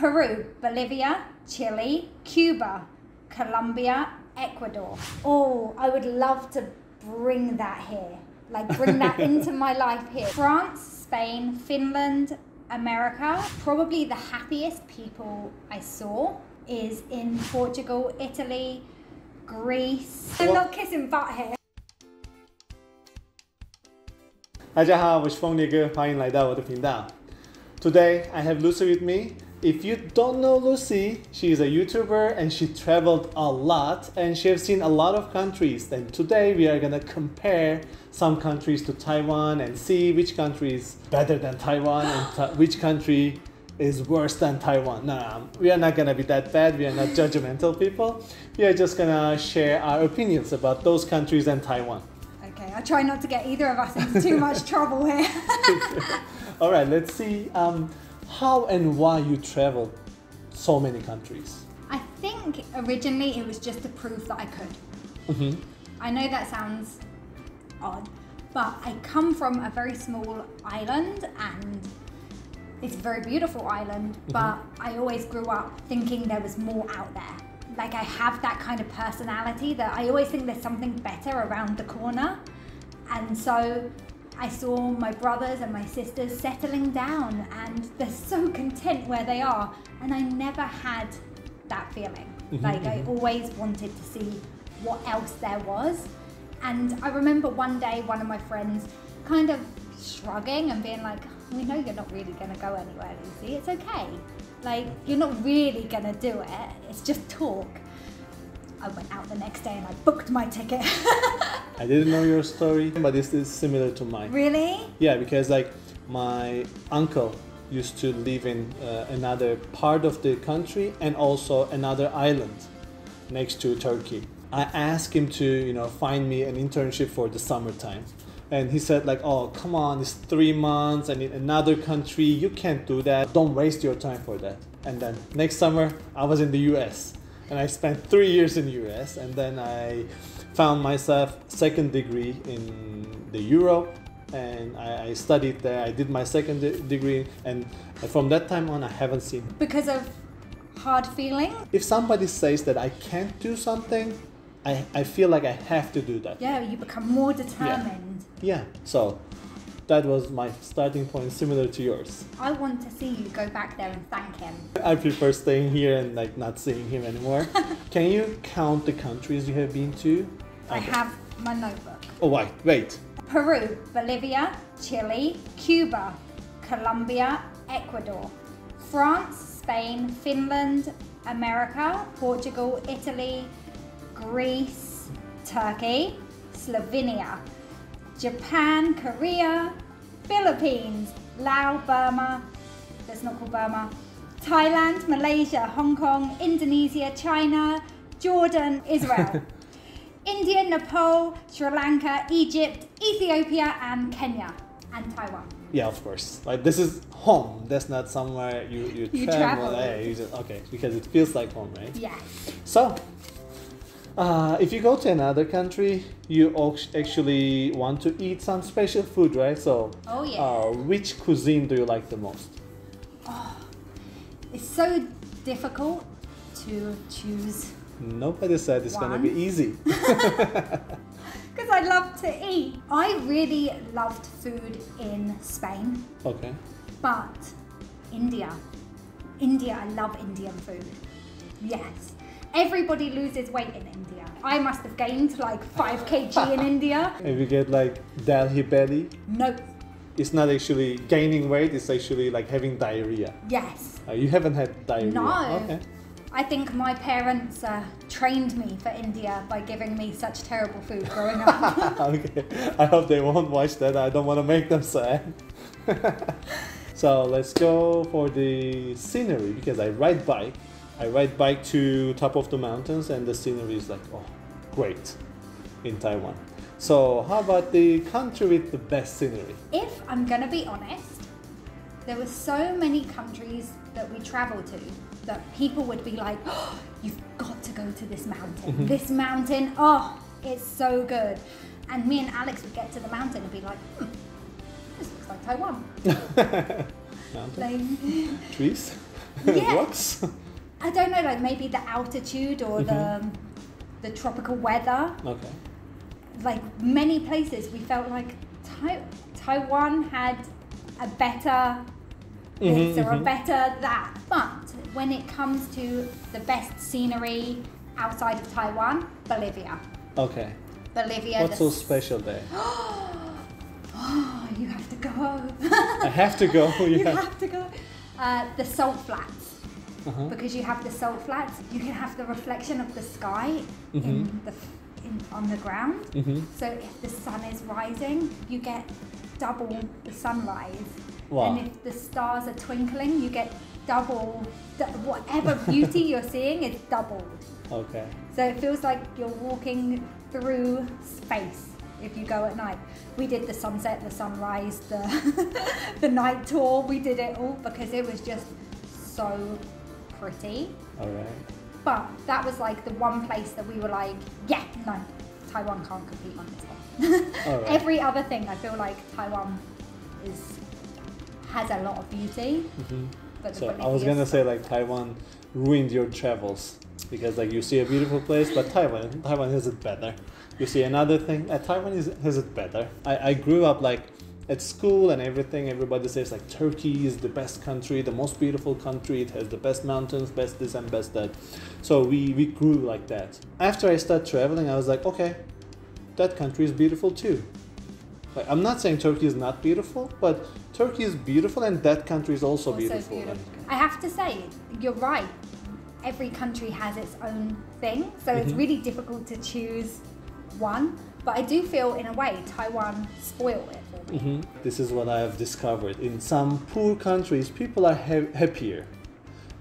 Peru, Bolivia, Chile, Cuba, Colombia, Ecuador. Oh, I would love to bring that here. Like bring that into my life here. France, Spain, Finland, America. Probably the happiest people I saw is in Portugal, Italy, Greece. I'm not kissing butt here. 大家好，我是风烈哥，欢迎来到我的频道。Today I have Lucy with me. If you don't know Lucy, she is a YouTuber and she traveled a lot and she has seen a lot of countries. And today we are gonna compare some countries to Taiwan and see which country is better than Taiwan and which country is worse than Taiwan. No, we are not gonna be that bad. We are not judgmental people. We are just gonna share our opinions about those countries and Taiwan. Okay, I try not to get either of us into too much trouble here. All right, let's see how and why you traveled so many countries. I think originally it was just to prove that I could. Mm-hmm. I know that sounds odd, but I come from a very small island and it's a very beautiful island, but I always grew up thinking there was more out there. Like I have that kind of personality that I always think there's something better around the corner. And so I saw my brothers and my sisters settling down and they're so content where they are. And I never had that feeling. Like I always wanted to see what else there was. And I remember one day, one of my friends kind of shrugging and being like, we know you're not really gonna go anywhere, Lucy, it's okay. Like, you're not really gonna do it, it's just talk. I went out the next day and I booked my ticket. I didn't know your story, but this is similar to mine. Really? Yeah, because like my uncle used to live in another part of the country and also another island next to Turkey. I asked him to, find me an internship for the summertime. And he said like, oh, come on, it's 3 months and in another country, you can't do that. Don't waste your time for that. And then next summer, I was in the US and I spent 3 years in the US. And then I found myself second degree in the Europe and I studied there. I did my second degree and from that time on, I haven't seen. Because of hard feeling? If somebody says that I can't do something, I feel like I have to do that. Yeah, you become more determined. Yeah, so that was my starting point, similar to yours. I want to see you go back there and thank him. I prefer staying here and like not seeing him anymore. Can you count the countries you have been to? I have my notebook. Oh, wait. Peru, Bolivia, Chile, Cuba, Colombia, Ecuador, France, Spain, Finland, America, Portugal, Italy, Greece, Turkey, Slovenia, Japan, Korea, Philippines, Laos, Burma, that's not called Burma, Thailand, Malaysia, Hong Kong, Indonesia, China, Jordan, Israel, India, Nepal, Sri Lanka, Egypt, Ethiopia, and Kenya, and Taiwan. Yeah, of course. Like this is home. That's not somewhere you travel. Yeah, okay, because it feels like home, right? Yeah. So, if you go to another country, you actually want to eat some special food, right? So, oh yeah. Which cuisine do you like the most? Oh, it's so difficult to choose. Nobody said it's gonna be easy. Because I love to eat. I really loved food in Spain. Okay. But India, I love Indian food. Yes. Everybody loses weight in India. I must have gained like 5 kg in India. And we get like Delhi belly? Nope. It's not actually gaining weight, it's actually like having diarrhea. Yes. You haven't had diarrhea? No. Okay. I think my parents trained me for India by giving me such terrible food growing up. Okay. I hope they won't watch that. I don't want to make them sad. So let's go for the scenery because I ride bike. I ride bike to top of the mountains and the scenery is like, oh, great in Taiwan. So how about the country with the best scenery? If I'm gonna be honest, there were so many countries that we traveled to that people would be like, oh, you've got to go to this mountain. This mountain, oh, it's so good. And me and Alex would get to the mountain and be like, this looks like Taiwan. Mountain? Trees? Yeah. Rocks? I don't know, like maybe the altitude or the tropical weather. Okay. Like many places, we felt like Taiwan had a better this or a better that. But when it comes to the best scenery outside of Taiwan, Bolivia. Okay. Bolivia. What's so special there? Oh, you have to go. I have to go. You have to go. The salt flats. Because you have the salt flats, you can have the reflection of the sky on the ground. So if the sun is rising, you get double the sunrise. Wow. And if the stars are twinkling, you get double whatever beauty you're seeing is doubled. Okay. So it feels like you're walking through space if you go at night. We did the sunset, the sunrise, the night tour. We did it all because it was just so pretty. All right. But that was like the one place that we were like, yeah, no, Taiwan can't compete on this one. All right. Every other thing, I feel like Taiwan has a lot of beauty. But So I was gonna say like Taiwan ruined your travels because like you see a beautiful place, but Taiwan has it better. You see another thing, Taiwan has it better. I grew up like at school and everything, everybody says like Turkey is the best country, the most beautiful country, it has the best mountains, best this and best that. So we grew like that. After I started traveling, I was like, okay, that country is beautiful too. Like, I'm not saying Turkey is not beautiful, but Turkey is beautiful and that country is also beautiful. I have to say, you're right. Every country has its own thing, so it's really difficult to choose one. But I do feel, in a way, Taiwan spoiled it for me. This is what I have discovered. In some poor countries, people are happier.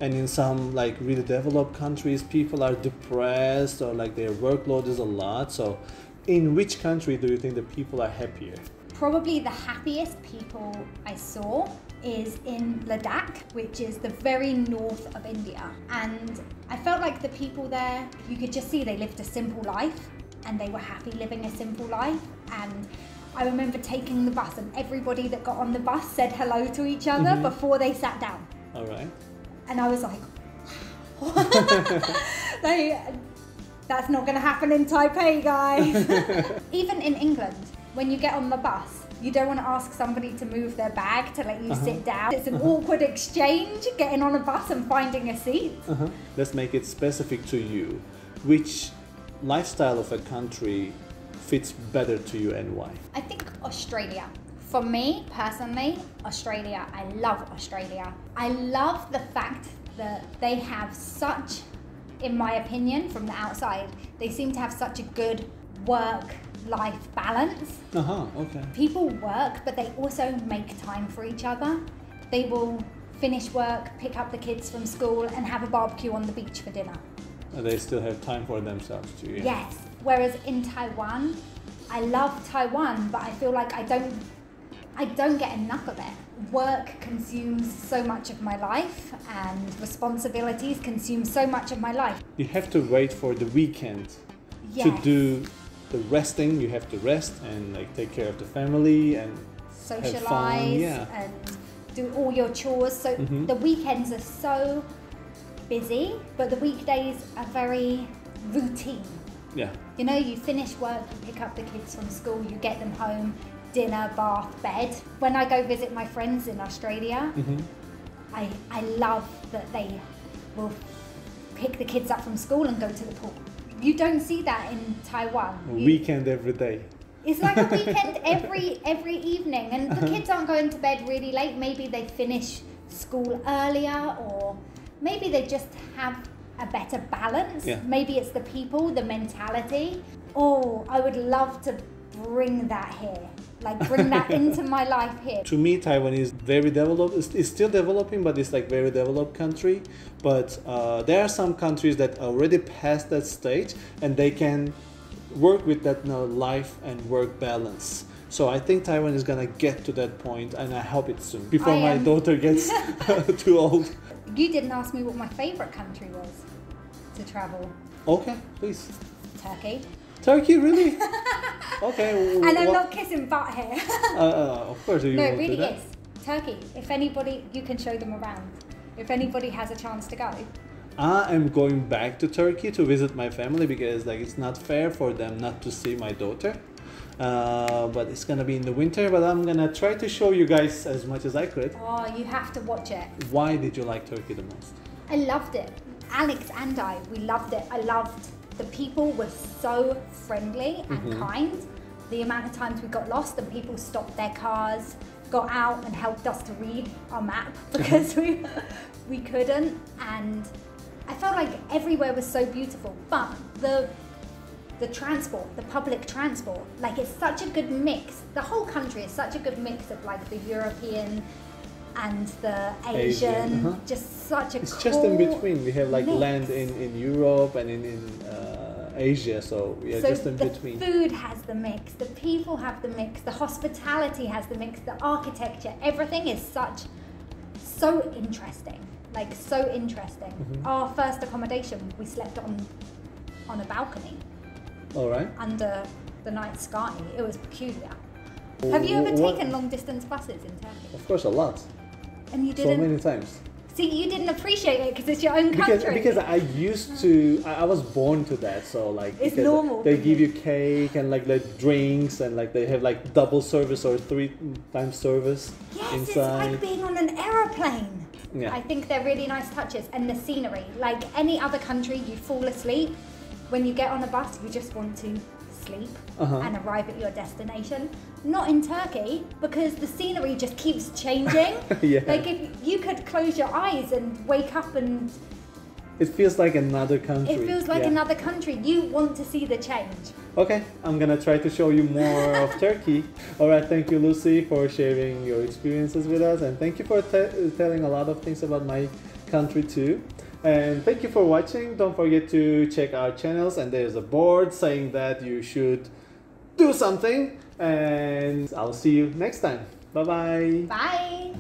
And in some like really developed countries, people are depressed or like their workload is a lot. So in which country do you think the people are happier? Probably the happiest people I saw is in Ladakh, which is the very north of India. And I felt like the people there, you could just see they lived a simple life and they were happy living a simple life. And I remember taking the bus and everybody that got on the bus said hello to each other before they sat down. All right. And I was like, wow. That's not going to happen in Taipei, guys. Even in England, when you get on the bus, you don't want to ask somebody to move their bag to let you sit down. It's an awkward exchange, getting on a bus and finding a seat. Let's make it specific to you. Which lifestyle of a country fits better to you and why? I think Australia. For me, personally, Australia, I love Australia. I love the fact that they have such, in my opinion, from the outside, they seem to have such a good work-life balance. Okay. People work, but they also make time for each other. They will finish work, pick up the kids from school, and have a barbecue on the beach for dinner. They still have time for themselves too. Yeah. Yes. Whereas in Taiwan, I love Taiwan, but I feel like I don't get enough of it. Work consumes so much of my life and responsibilities consume so much of my life. You have to wait for the weekend to do the resting. You have to rest and like take care of the family and socialize and do all your chores. So the weekends are so busy, but the weekdays are very routine. Yeah. You know, you finish work, you pick up the kids from school, you get them home, dinner, bath, bed. When I go visit my friends in Australia, I love that they will pick the kids up from school and go to the pool. You don't see that in Taiwan. Weekend every day. It's like a weekend every evening, and the kids aren't going to bed really late. Maybe they finish school earlier, or maybe they just have a better balance. Yeah. Maybe it's the people, the mentality. Oh, I would love to bring that here. Like bring that into my life here. To me, Taiwan is very developed. It's still developing, but it's like very developed country. But there are some countries that already passed that stage, and they can work with that life and work balance. So I think Taiwan is gonna get to that point, and I hope it soon before my daughter gets too old. You didn't ask me what my favorite country was to travel. Okay, please. Turkey. Turkey, really? Okay. And I'm not kissing butt here. Of course, you No, won't it really do that. is. Turkey. If anybody, you can show them around. It if anybody has a chance to go? I am going back to Turkey to visit my family because like it's not fair for them not to see my daughter. But it's gonna be in the winter. But I'm gonna try to show you guys as much as I could. Oh, you have to watch it. Why did you like Turkey the most? I loved it. Alex and I, we loved it. I loved the people were so friendly and kind. The amount of times we got lost and people stopped their cars, got out and helped us to read our map because we couldn't. And I felt like everywhere was so beautiful, but the transport, the public transport, like it's such a good mix. The whole country is such a good mix of like the European and the Asian, just such a It's cool just in between. We have like mix. land in Europe and in Asia, so we are So just in the between. food has the mix, the people have the mix, the hospitality has the mix, the architecture, everything is so interesting, like so interesting. Our first accommodation, we slept on a balcony All right. under the night sky. It was peculiar. Have you ever taken long distance buses in Turkey? Of course, a lot. And you So didn't many times. see, you didn't appreciate it because it's your own country. Because I used to, I was born to that, so like It's because normal they for give you. you cake and like the drinks and like they have like double service or 3 times service Yes, inside. it's like being on an aeroplane. Yeah. I think they're really nice touches, and the scenery. Like any other country, you fall asleep. When you get on a bus, you just want to sleep and arrive at your destination. Not in Turkey, because the scenery just keeps changing. Yeah. Like if you could close your eyes and wake up and It feels like another country. it feels like Yeah. another country. You want to see the change. Okay, I'm gonna try to show you more of Turkey. All right, thank you, Lucy, for sharing your experiences with us, and thank you for telling a lot of things about my country too. And thank you for watching. Don't forget to check our channels, and there's a board saying that you should do something. And I'll see you next time. Bye bye. Bye.